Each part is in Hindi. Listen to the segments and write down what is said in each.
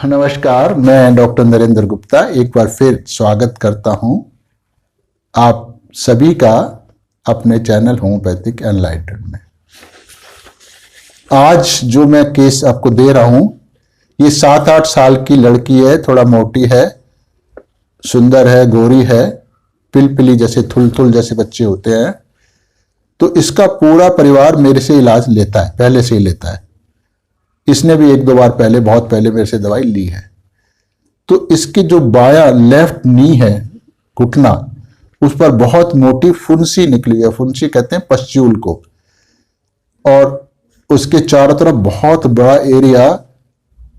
नमस्कार, मैं डॉक्टर नरेंद्र गुप्ता एक बार फिर स्वागत करता हूं आप सभी का अपने चैनल होम्योपैथिक एनलाइटन में। आज जो मैं केस आपको दे रहा हूं, ये 7-8 साल की लड़की है, थोड़ा मोटी है, सुंदर है, गोरी है, पिलपिली जैसे थुल जैसे बच्चे होते हैं। तो इसका पूरा परिवार मेरे से इलाज लेता है, पहले से ही लेता है। इसने भी 1-2 बार पहले, बहुत पहले मेरे से दवाई ली है। तो इसकी जो बायां लेफ्ट नी है, घुटना, उस पर बहुत मोटी फुंसी निकली है। फुंसी कहते हैं पस्च्यूल को। और उसके चारों तरफ बहुत बड़ा एरिया,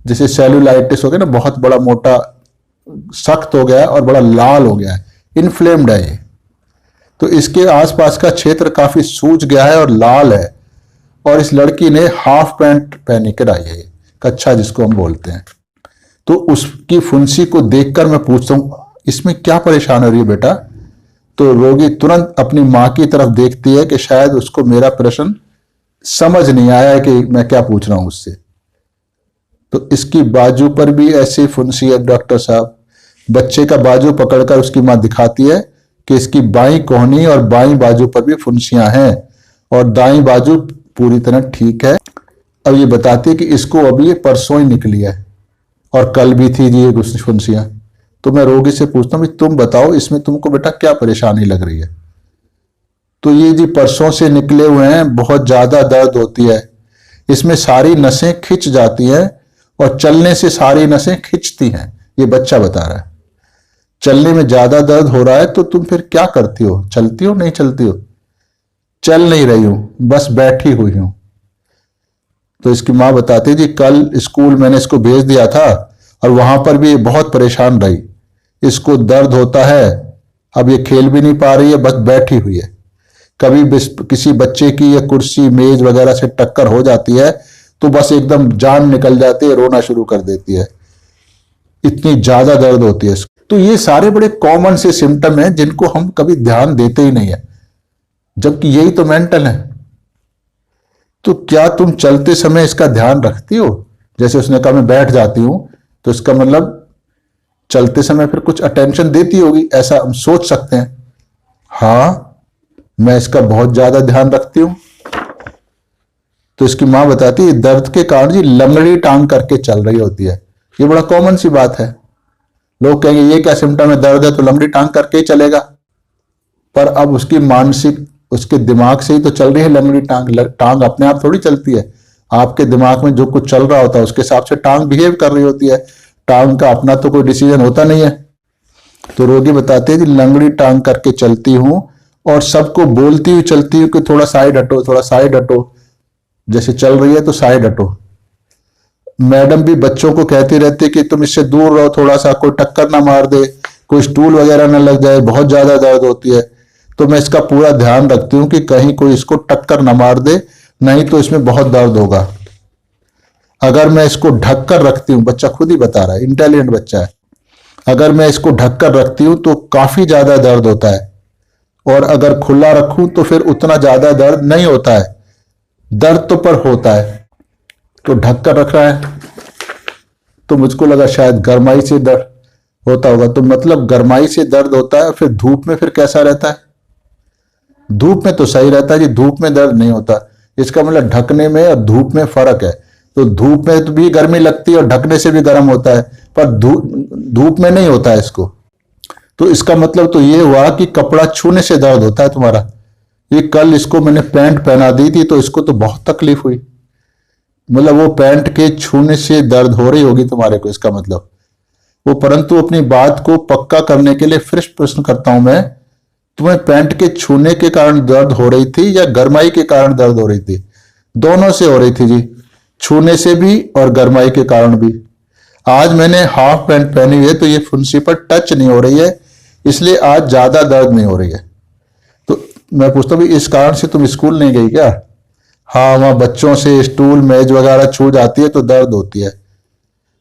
जैसे सेलुलाइटिस हो गया ना, बहुत बड़ा मोटा सख्त हो गया है और बड़ा लाल हो गया है, इन्फ्लेम्ड है ये। तो इसके आसपास का क्षेत्र काफी सूज गया है और लाल है। और इस लड़की ने हाफ पैंट पहन कर आई है, कच्छा जिसको हम बोलते हैं। तो उसकी फुंसी को देखकर मैं पूछता हूं, इसमें क्या परेशान हो रही है बेटा? तो रोगी तुरंत अपनी मां की तरफ देखती है कि शायद उसको मेरा प्रश्न समझ नहीं आया है कि मैं क्या पूछ रहा हूं उससे। तो इसकी बाजू पर भी ऐसी फुंसी है डॉक्टर साहब। बच्चे का बाजू पकड़कर उसकी मां दिखाती है कि इसकी बाईं कोहनी और बाईं बाजू पर भी फुंसियां हैं और दाईं बाजू पूरी तरह ठीक है। अब ये बताती है कि इसको अभी ये परसों ही निकली है और कल भी थी जी ये फुंसियां। तो मैं रोगी से पूछता हूँ, तुम बताओ इसमें तुमको बेटा क्या परेशानी लग रही है? तो ये जी परसों से निकले हुए हैं, बहुत ज्यादा दर्द होती है, इसमें सारी नसें खिंच जाती हैं और चलने से सारी नसें खिंचती हैं। ये बच्चा बता रहा है चलने में ज्यादा दर्द हो रहा है। तो तुम फिर क्या करती हो? चलती हो? नहीं चलती हो? चल नहीं रही हूं, बस बैठी हुई हूं। तो इसकी मां बताती जी, कल स्कूल मैंने इसको भेज दिया था और वहां पर भी बहुत परेशान रही। इसको दर्द होता है, अब ये खेल भी नहीं पा रही है, बस बैठी हुई है। कभी किसी बच्चे की या कुर्सी मेज वगैरह से टक्कर हो जाती है तो बस एकदम जान निकल जाती है, रोना शुरू कर देती है, इतनी ज्यादा दर्द होती है। तो ये सारे बड़े कॉमन से सिम्टम हैं जिनको हम कभी ध्यान देते ही नहीं है, जबकि यही तो मेंटल है। तो क्या तुम चलते समय इसका ध्यान रखती हो? जैसे उसने कहा मैं बैठ जाती हूं, तो इसका मतलब चलते समय फिर कुछ अटेंशन देती होगी, ऐसा हम सोच सकते हैं। हाँ, मैं इसका बहुत ज्यादा ध्यान रखती हूं। तो इसकी मां बताती है दर्द के कारण जी लंगड़ी टांग करके चल रही होती है। ये बड़ा कॉमन सी बात है। लोग कहेंगे ये क्या सिम्टम है, दर्द है तो लंगड़ी टांग करके ही चलेगा। पर अब उसकी मानसिक, उसके दिमाग से ही तो चल रही है लंगड़ी टांग। टांग अपने आप थोड़ी चलती है, आपके दिमाग में जो कुछ चल रहा होता है उसके हिसाब से टांग बिहेव कर रही होती है। टांग का अपना तो कोई डिसीजन होता नहीं है। तो रोगी बताते हैं कि लंगड़ी टांग करके चलती हूं और सबको बोलती हुई चलती हूं कि थोड़ा साइड हटो, थोड़ा साइड हटो। जैसे चल रही है तो साइड हटो। मैडम भी बच्चों को कहती रहती है कि तुम इससे दूर रहो, थोड़ा सा, कोई टक्कर ना मार दे, कोई स्टूल वगैरह ना लग जाए, बहुत ज्यादा दर्द होती है। तो मैं इसका पूरा ध्यान रखती हूं कि कहीं कोई इसको टक्कर न मार दे, नहीं तो इसमें बहुत दर्द होगा। अगर मैं इसको ढककर रखती हूं, बच्चा खुद ही बता रहा है, इंटेलिजेंट बच्चा है, अगर मैं इसको ढककर रखती हूं तो काफी ज्यादा दर्द होता है, और अगर खुला रखूं तो फिर उतना ज्यादा दर्द नहीं होता है। दर्द तो पर होता है। तो ढककर रख रहा है तो मुझको लगा शायद गरमाई से दर्द होता होगा। तो मतलब गरमाई से दर्द होता है, फिर धूप में फिर कैसा रहता है? धूप में तो सही रहता है जी, धूप में दर्द नहीं होता। इसका मतलब ढकने में और धूप में फर्क है। तो धूप में तो भी गर्मी लगती है और ढकने से भी गर्म होता है, पर धूप में नहीं होता है इसको। तो इसका मतलब तो ये हुआ कि कपड़ा छूने से दर्द होता है तुम्हारा। ये कल इसको मैंने पैंट पहना दी थी तो इसको तो बहुत तकलीफ हुई। मतलब वो पैंट के छूने से दर्द हो रही होगी तुम्हारे को, इसका मतलब वो। परंतु अपनी बात को पक्का करने के लिए फिर प्रश्न करता हूं मैं, तुम्हें पैंट के छूने के कारण दर्द हो रही थी या गरमाई के कारण दर्द हो रही थी? दोनों से हो रही थी जी, छूने से भी और गरमाई के कारण भी। आज मैंने हाफ पैंट पहनी हुई है तो ये फुंसी पर टच नहीं हो रही है, इसलिए आज ज्यादा दर्द नहीं हो रही है। तो मैं पूछता हूँ इस कारण से तुम स्कूल नहीं गई क्या? हाँ, वहां बच्चों से स्टूल मेज वगैरह छू जाती है तो दर्द होती है।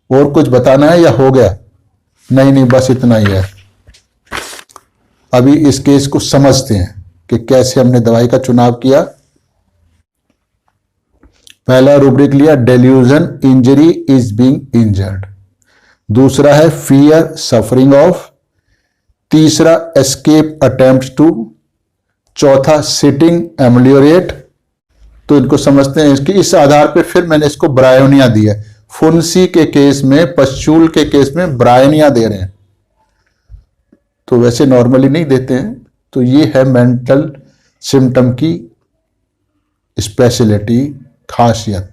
और कुछ बताना है या हो गया? नहीं, बस इतना ही है। अभी इस केस को समझते हैं कि कैसे हमने दवाई का चुनाव किया। पहला रूब्रिक लिया, delusion, injury is being injured. दूसरा है फियर सफरिंग ऑफ, तीसरा एस्केप अटेम्प्ट टू, चौथा सिटिंग एमलियोरेट। तो इनको समझते हैं। इसकी इस आधार पे फिर मैंने इसको ब्रायोनिया दिया। फुंसी के केस में, पश्चूल के केस में ब्रायोनिया दे रहे हैं, तो वैसे नॉर्मली नहीं देते हैं। तो ये है मेंटल सिम्टम की स्पेशलिटी, खासियत।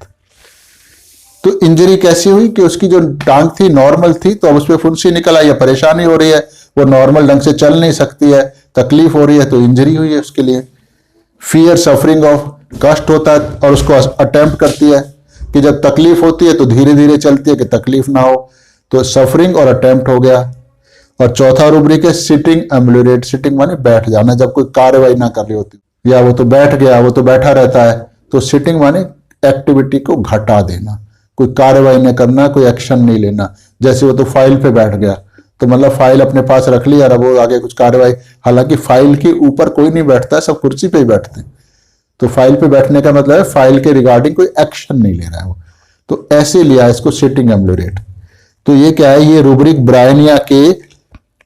तो इंजरी कैसी हुई कि उसकी जो टांग थी नॉर्मल थी, तो अब उस पर फुंसी निकल आई है, परेशानी हो रही है, वो नॉर्मल ढंग से चल नहीं सकती है, तकलीफ हो रही है, तो इंजरी हुई है उसके लिए। फियर सफरिंग ऑफ, कष्ट होता है और उसको अटेम्प्ट करती है कि जब तकलीफ होती है तो धीरे धीरे चलती है कि तकलीफ ना हो, तो सफरिंग और अटेम्प्ट हो गया। और चौथा रूब्रिक है सिटिंग एम्बुलेट। सिटिंग माने बैठ जाना, जब कोई कार्रवाई ना कर रही होती, या वो तो बैठ गया, वो तो बैठा रहता है, तो सिटिंग माने एक्टिविटी को घटा देना, कोई कार्रवाई न करना, कोई एक्शन नहीं लेना। जैसे वो तो फाइल पे बैठ गया, तो मतलब फाइल अपने पास रख ली और अब वो आगे कुछ कार्रवाई, हालांकि फाइल के ऊपर कोई नहीं बैठता है, सब कुर्सी पे ही बैठते हैं। तो फाइल पे बैठने का मतलब है फाइल के रिगार्डिंग कोई एक्शन नहीं ले रहा है वो, तो ऐसे लिया इसको सिटिंग एम्बुलेट। तो ये क्या है, ये रूब्रिक ब्रायनिया के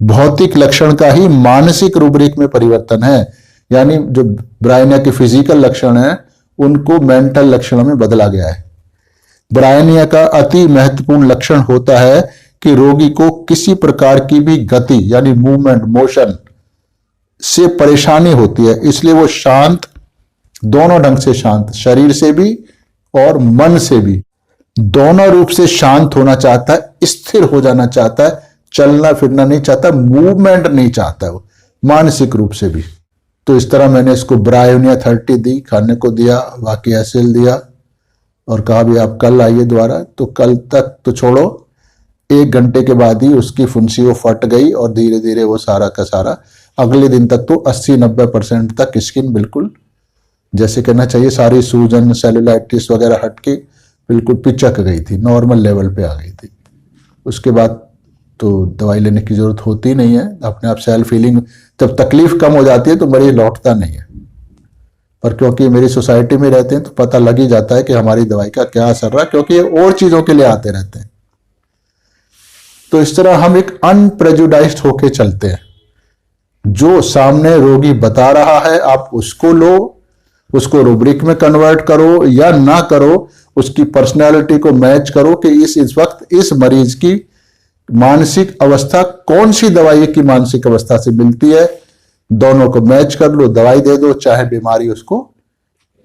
भौतिक लक्षण का ही मानसिक रूब्रिक में परिवर्तन है। यानी जो ब्रायनिया के फिजिकल लक्षण है उनको मेंटल लक्षणों में बदला गया है। ब्रायनिया का अति महत्वपूर्ण लक्षण होता है कि रोगी को किसी प्रकार की भी गति यानी मूवमेंट, मोशन से परेशानी होती है, इसलिए वो शांत, दोनों ढंग से शांत, शरीर से भी और मन से भी, दोनों रूप से शांत होना चाहता है, स्थिर हो जाना चाहता है, चलना फिरना नहीं चाहता, मूवमेंट नहीं चाहता है वो, मानसिक रूप से भी। तो इस तरह मैंने इसको ब्रायोनिया 30 दी, खाने को दिया, बाकी एसिल दिया और कहा भी आप कल आइए दोबारा। तो कल तक तो छोड़ो, 1 घंटे के बाद ही उसकी फुंसी वो फट गई और धीरे धीरे वो सारा का सारा, अगले दिन तक तो 80-90% तक स्किन बिल्कुल जैसे कहना चाहिए सारी सूजन, सेलुलाइटिस वगैरह हट के बिल्कुल पिचक गई थी, नॉर्मल लेवल पे आ गई थी। उसके बाद तो दवाई लेने की जरूरत होती नहीं है, अपने आप सेल्फ हीलिंग, जब तकलीफ कम हो जाती है तो मरीज लौटता नहीं है। पर क्योंकि मेरी सोसाइटी में रहते हैं तो पता लग ही जाता है कि हमारी दवाई का क्या असर रहा, क्योंकि ये और चीजों के लिए आते रहते हैं। तो इस तरह हम एक अनप्रेजुडाइज्ड होके चलते हैं। जो सामने रोगी बता रहा है आप उसको लो, उसको रूब्रिक में कन्वर्ट करो या ना करो, उसकी पर्सनालिटी को मैच करो कि इस वक्त इस मरीज की मानसिक अवस्था कौन सी दवाई की मानसिक अवस्था से मिलती है, दोनों को मैच कर लो, दवाई दे दो, चाहे बीमारी उसको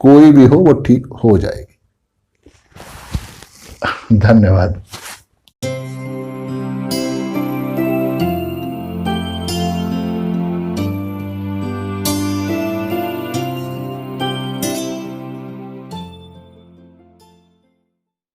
कोई भी हो वो ठीक हो जाएगी। धन्यवाद।